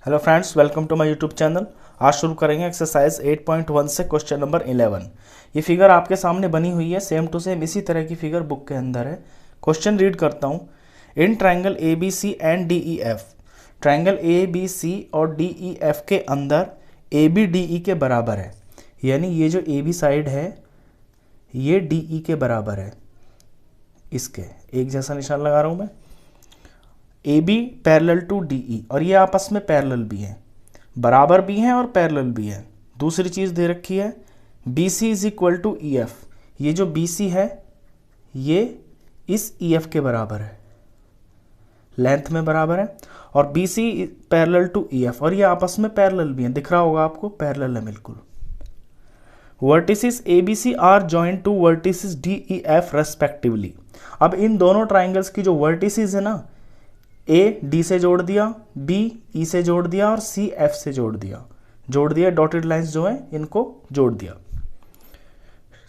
Hello friends, welcome to my YouTube channel. आज शुरू करेंगे एक्सरसाइज 8.1 से क्वेश्चन नंबर 11। ये फिगर आपके सामने बनी हुई है, सेम टू सेम इसी तरह की फिगर बुक के अंदर है। क्वेश्चन रीड करता हूँ। In triangle A B C and D E F, triangle A B C और डी ई एफ के अंदर ए बी डी ई के बराबर है, यानी ये जो ए बी साइड है ये डी ई के बराबर है। इसके एक जैसा निशान लगा रहा हूँ मैं। A B parallel to D E, और ये आपस में पैरेलल भी हैं, बराबर भी हैं और पैरेलल भी हैं। दूसरी चीज़ दे रखी है B C is equal to E F, ये जो बी सी है ये इस ई एफ के बराबर है, लेंथ में बराबर है। और B C parallel to E F, और ये आपस में पैरेलल भी हैं, दिख रहा होगा आपको, पैरेलल है बिल्कुल। Vertices A B C are joined to vertices D E F respectively. अब इन दोनों ट्राइंगल्स की जो वर्टिसेस है ना, ए डी से जोड़ दिया, बी ई से जोड़ दिया और सी एफ से जोड़ दिया, डॉटेड लाइंस जो है इनको जोड़ दिया।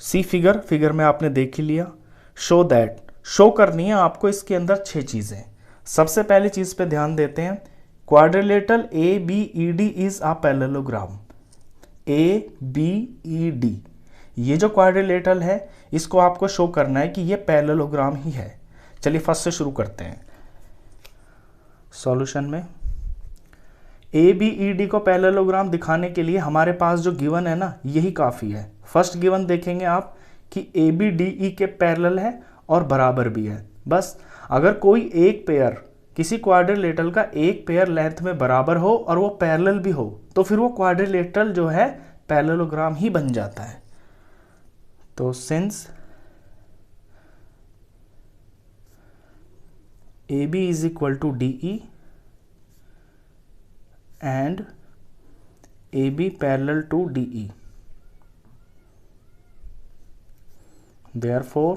सी फिगर में आपने देख ही लिया। शो दैट, शो करनी है आपको इसके अंदर 6 चीजें। सबसे पहली चीज पे ध्यान देते हैं, quadrilateral A B E D is a parallelogram. A B E D, ये जो क्वाड्रिलेटरल है इसको आपको शो करना है कि ये पैरेललोग्राम ही है। चलिए फर्स्ट से शुरू करते हैं। सॉल्यूशन में ए बी ई डी को पैरेललोग्राम दिखाने के लिए हमारे पास जो गिवन है ना, यही काफ़ी है। फर्स्ट गिवन देखेंगे आप कि ए बी डी ई के पैरेलल है और बराबर भी है। बस अगर कोई एक पेयर, किसी क्वाड्रिलेटरल का एक पेयर लेंथ में बराबर हो और वो पैरेलल भी हो, तो फिर वो क्वाड्रिलेटरल जो है पैरेललोग्राम ही बन जाता है। तो since AB is equal to DE and AB parallel to DE, therefore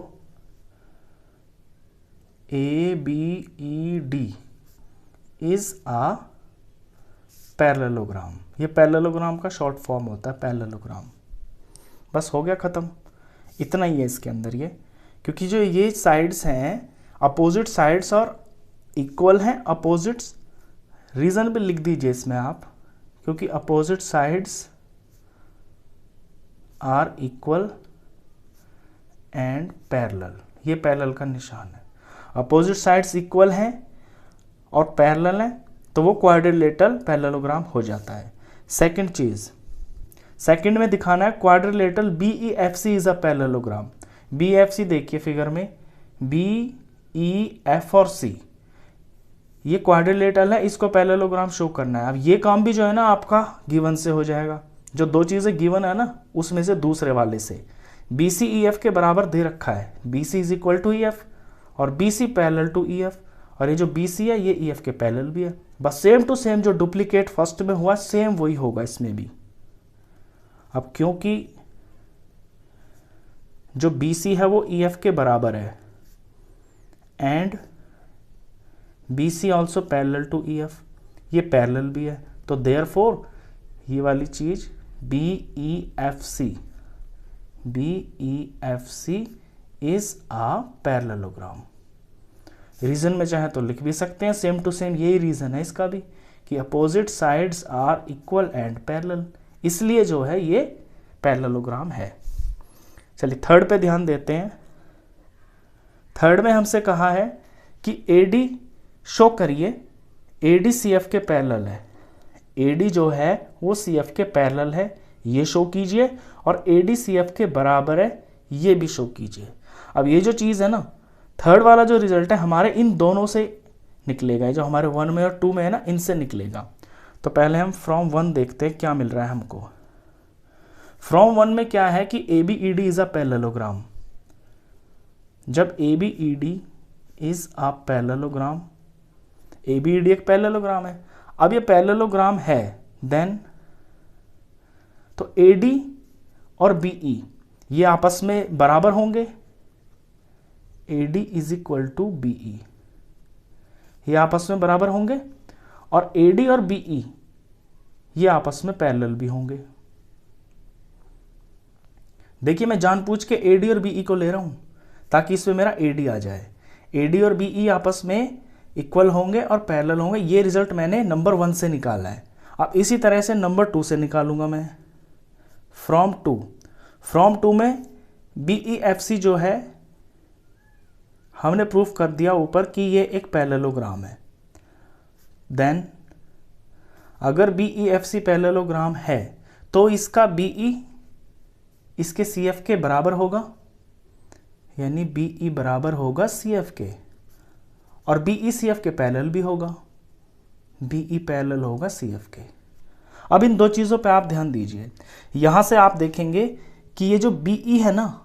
ABED is a parallelogram. ये पैरेललोग्राम का शॉर्ट फॉर्म होता है, पैरेललोग्राम। बस हो गया ख़त्म, इतना ही है इसके अंदर ये। क्योंकि जो ये साइड्स हैं अपोजिट साइड्स और इक्वल हैं अपोजिट्स, रीज़न भी लिख दीजिए इसमें आप, क्योंकि opposite sides are equal and parallel, ये पैरेलल का निशान है। अपोजिट साइड्स इक्वल हैं और पैरेलल हैं तो वो क्वाड्रिलेटरल पैरेललोग्राम हो जाता है। सेकंड चीज़, सेकंड में दिखाना है quadrilateral B E F C is a parallelogram. B F C देखिए फिगर में, बी ई एफ और सी ये क्वाड्रिलेटरल है, इसको पैरेललोग्राम शो करना है। अब ये काम भी जो है ना आपका गिवन से हो जाएगा, जो 2 चीज़ें गिवन है ना उसमें से दूसरे वाले से। बी सी ई एफ के बराबर दे रखा है, B C is equal to E F और B C parallel to E F, और ये जो बी सी है ये ई एफ के पैरेलल भी है। बस सेम टू सेम जो डुप्लीकेट फर्स्ट में हुआ सेम वही होगा इसमें भी। अब क्योंकि जो बी सी है वो ई एफ के बराबर है and B C also parallel to E F, ये पैरेलल भी है, तो देयरफॉर ये वाली चीज B E F C is a parallelogram. Reason में चाहे तो लिख भी सकते हैं, सेम टू सेम यही रीजन है इसका भी, कि opposite sides are equal and parallel, इसलिए जो है ये पैरेललोग्राम है। चलिए थर्ड पे ध्यान देते हैं। थर्ड में हमसे कहा है कि AD शो करिए, AD CF के पैरेलल है। AD जो है वो CF के पैरेलल है, ये शो कीजिए, और AD CF के बराबर है, ये भी शो कीजिए। अब ये जो चीज़ है ना, थर्ड वाला जो रिजल्ट है हमारे इन दोनों से निकलेगा, जो हमारे 1 में और 2 में है ना, इनसे निकलेगा। तो पहले हम फ्रॉम 1 देखते हैं क्या मिल रहा है हमको। फ्रॉम 1 में क्या है कि ABED इज अ पैरेललोग्राम। जब ABED is a parallelogram, ABED एक पैरेललोग्राम है। अब ये पैरेललोग्राम है देन तो AD और BE ये आपस में बराबर होंगे, AD is equal to BE, ये आपस में बराबर होंगे, और AD और BE ये आपस में पैरेलल भी होंगे। देखिए मैं जानबूझ के AD और BE को ले रहा हूं ताकि इसमें मेरा AD आ जाए। AD और BE आपस में इक्वल होंगे और पैरेलल होंगे, ये रिजल्ट मैंने नंबर 1 से निकाला है। अब इसी तरह से नंबर 2 से निकालूंगा मैं, फ्रॉम टू में BEFC जो है हमने प्रूफ कर दिया ऊपर कि ये एक पैरेललोग्राम है। देन अगर BEFC पैरेललोग्राम है तो इसका BE इसके CF के बराबर होगा, यानी BE बराबर होगा CF के, और BE CF के पैरेलल भी होगा, BE पैरेलल होगा CF के। अब इन दो चीज़ों पे आप ध्यान दीजिए। यहाँ से आप देखेंगे कि ये जो BE है ना,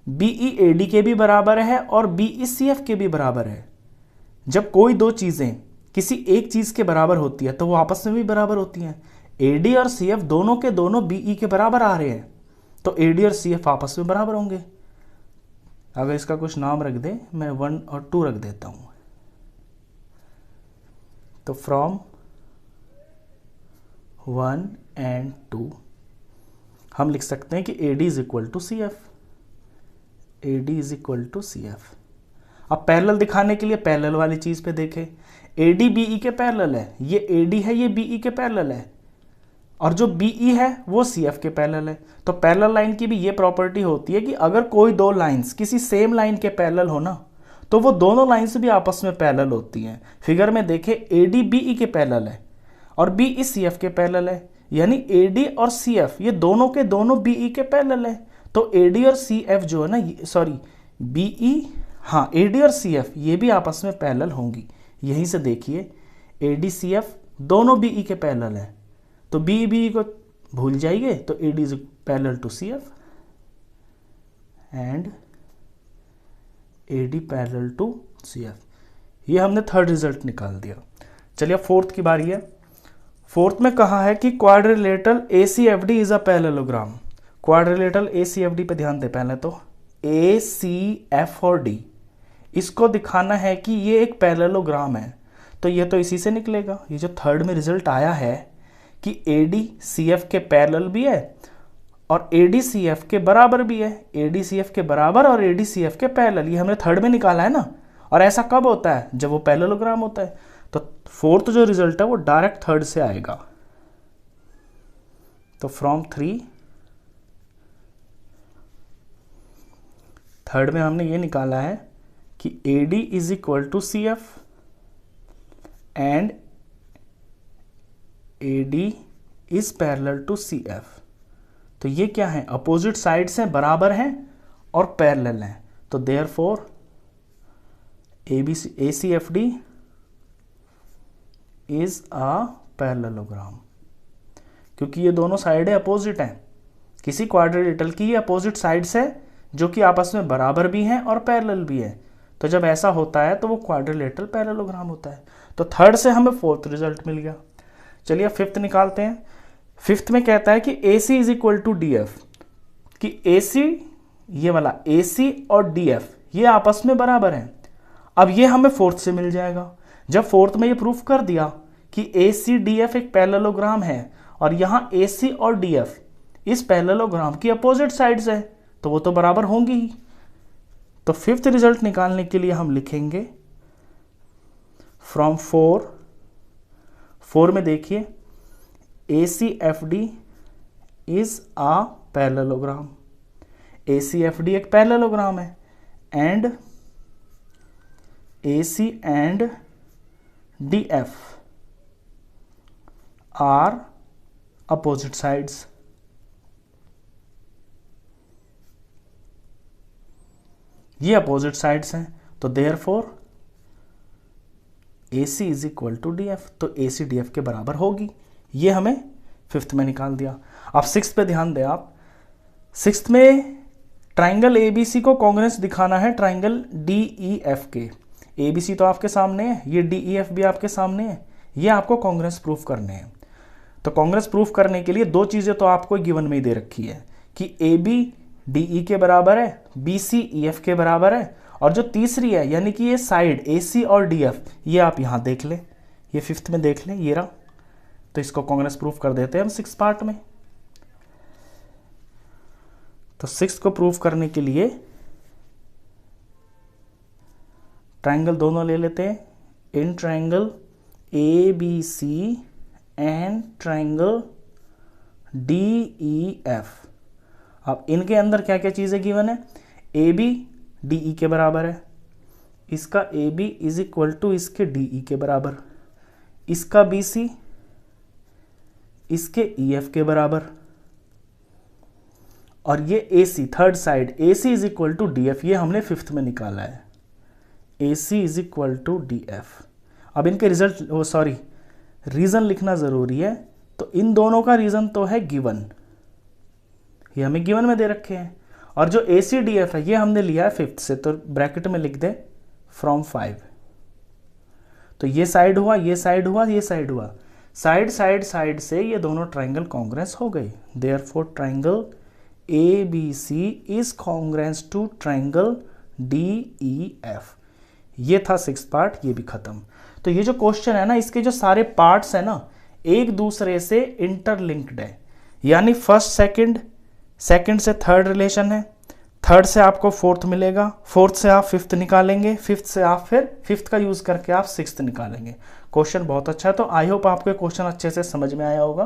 BE AD के भी बराबर है और BE CF के भी बराबर है। जब कोई दो चीज़ें किसी एक चीज़ के बराबर होती है तो वो आपस में भी बराबर होती हैं। AD और CF दोनों के दोनों BE के बराबर आ रहे हैं, तो AD और CF आपस में बराबर होंगे। अगर इसका कुछ नाम रख दे, मैं 1 और 2 रख देता हूँ। तो फ्रॉम 1 and 2 हम लिख सकते हैं कि AD is equal to CF, AD is equal to CF। अब पैरेलल दिखाने के लिए पैरेलल वाली चीज़ पे देखें, AD BE के पैरेलल है, ये AD है, ये BE के पैरेलल है, और जो BE है वो CF के पैरेलल है। तो पैरेलल लाइन की भी ये प्रॉपर्टी होती है कि अगर कोई दो लाइंस किसी सेम लाइन के पैरेलल हो ना, तो वो दोनों लाइंस भी आपस में पैरेलल होती हैं। फिगर में देखें, AD BE के पैरेलल है और BE CF के पैरेलल है, यानी AD और CF ये दोनों के दोनों BE के पैरेलल है। तो AD और CF जो है ना, सॉरी BE, हाँ AD और CF ये भी आपस में पैरेलल होंगी। यहीं से देखिए AD CF दोनों BE के पैरेलल है, तो BE को भूल जाइए, तो AD is parallel to CF and AD parallel to CF। ये हमने थर्ड रिजल्ट निकाल दिया। चलिए फोर्थ की बारी है। फोर्थ में कहा है कि quadrilateral ACFD is a parallelogram. Quadrilateral ACFD पे ध्यान दे पहले तो, ACF और D इसको दिखाना है कि ये एक पैरेललोग्राम है, तो ये तो इसी से निकलेगा। ये जो थर्ड में रिजल्ट आया है कि AD CF के पैरेलल भी है और AD CF के बराबर भी है, AD CF के बराबर और AD CF के पैरेलल, ये हमने थर्ड में निकाला है ना। और ऐसा कब होता है? जब वो पैरेललोग्राम होता है। तो फोर्थ जो रिजल्ट है वो डायरेक्ट थर्ड से आएगा। तो फ्रॉम 3, थर्ड में हमने ये निकाला है कि AD is equal to CF and AD is parallel to CF। तो ये क्या है? अपोजिट साइड्स हैं, बराबर हैं और पैरेलल हैं। तो therefore ACFD is a parallelogram, क्योंकि ये दोनों साइडें अपोजिट हैं। किसी क्वाड्रिलेटरल की ये अपोजिट साइड्स है जो कि आपस में बराबर भी हैं और पैरेलल भी है। तो जब ऐसा होता है तो वो क्वाड्रिलेटरल पैरेललोग्राम होता है। तो थर्ड से हमें फोर्थ रिजल्ट मिल गया। चलिए फिफ्थ निकालते हैं। फिफ्थ में कहता है कि AC is equal to DF, कि AC ये वाला AC और DF ये आपस में बराबर हैं। अब ये हमें फोर्थ से मिल जाएगा। जब फोर्थ में ये प्रूफ कर दिया कि AC DF एक पैरेललोग्राम है और यहाँ AC और DF इस पैरेललोग्राम की अपोजिट साइड्स है, तो वो तो बराबर होंगी ही। तो फिफ्थ रिजल्ट निकालने के लिए हम लिखेंगे फ्रॉम 4 में देखिए ACFD is a parallelogram. ACFD एक पैरेललोग्राम है and AC and DF are opposite sides. ये अपोजिट साइड्स हैं, तो therefore AC is equal to DF, तो AC DF के बराबर होगी। ये हमें फिफ्थ में निकाल दिया। अब सिक्स्थ पे ध्यान दें आप। सिक्स्थ में ट्राइंगल ABC को कॉन्ग्रुएंस दिखाना है ट्राइंगल DEF के। ABC तो आपके सामने है, ये DEF भी आपके सामने है, ये आपको कॉन्ग्रुएंस प्रूफ करने हैं। तो कॉन्ग्रुएंस प्रूफ करने के लिए दो चीज़ें तो आपको गिवन में ही दे रखी है कि AB DE के बराबर है, BC EF के बराबर है, और जो तीसरी है यानी कि ये साइड AC और DF ये आप यहाँ देख लें, ये फिफ्थ में देख लें, ये रहा। तो इसको कॉन्ग्रुएंस प्रूफ कर देते हैं हम सिक्स पार्ट में। तो सिक्स को प्रूफ करने के लिए ट्राइंगल दोनों ले लेते हैं। In triangle ABC and triangle DEF। अब इनके अंदर क्या क्या चीज़ें गिवन है, AB DE के बराबर है, इसका AB इज इक्वल टू इसके DE के बराबर, इसका BC इसके EF के बराबर, और ये AC third side AC is equal to DF, ये हमने फिफ्थ में निकाला है, AC is equal to DF। अब इनके रीजन लिखना जरूरी है, तो इन दोनों का रीजन तो है गिवन, ये हमें गिवन में दे रखे हैं, और जो ACDF है ये हमने लिया है फिफ्थ से, तो ब्रैकेट में लिख दे फ्रॉम 5। तो ये साइड हुआ, ये साइड हुआ, ये साइड हुआ, साइड साइड साइड से ये दोनों ट्राइंगल कॉन्ग्रेंस हो गई, therefore triangle ABC is congruent to triangle DEF। ये था सिक्स पार्ट, ये भी खत्म। तो ये जो क्वेश्चन है ना, इसके जो सारे पार्ट्स है ना एक दूसरे से इंटरलिंक्ड है, यानी फर्स्ट सेकंड, सेकंड से थर्ड रिलेशन है, थर्ड से आपको फोर्थ मिलेगा, फोर्थ से आप फिफ्थ निकालेंगे, फिफ्थ से आप फिर फिफ्थ का यूज करके आप सिक्स्थ निकालेंगे। क्वेश्चन बहुत अच्छा है, तो आई होप आपको क्वेश्चन अच्छे से समझ में आया होगा।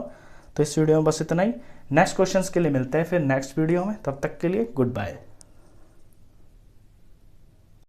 तो इस वीडियो में बस इतना ही, नेक्स्ट क्वेश्चंस के लिए मिलते हैं फिर नेक्स्ट वीडियो में, तब तक के लिए गुड बाय।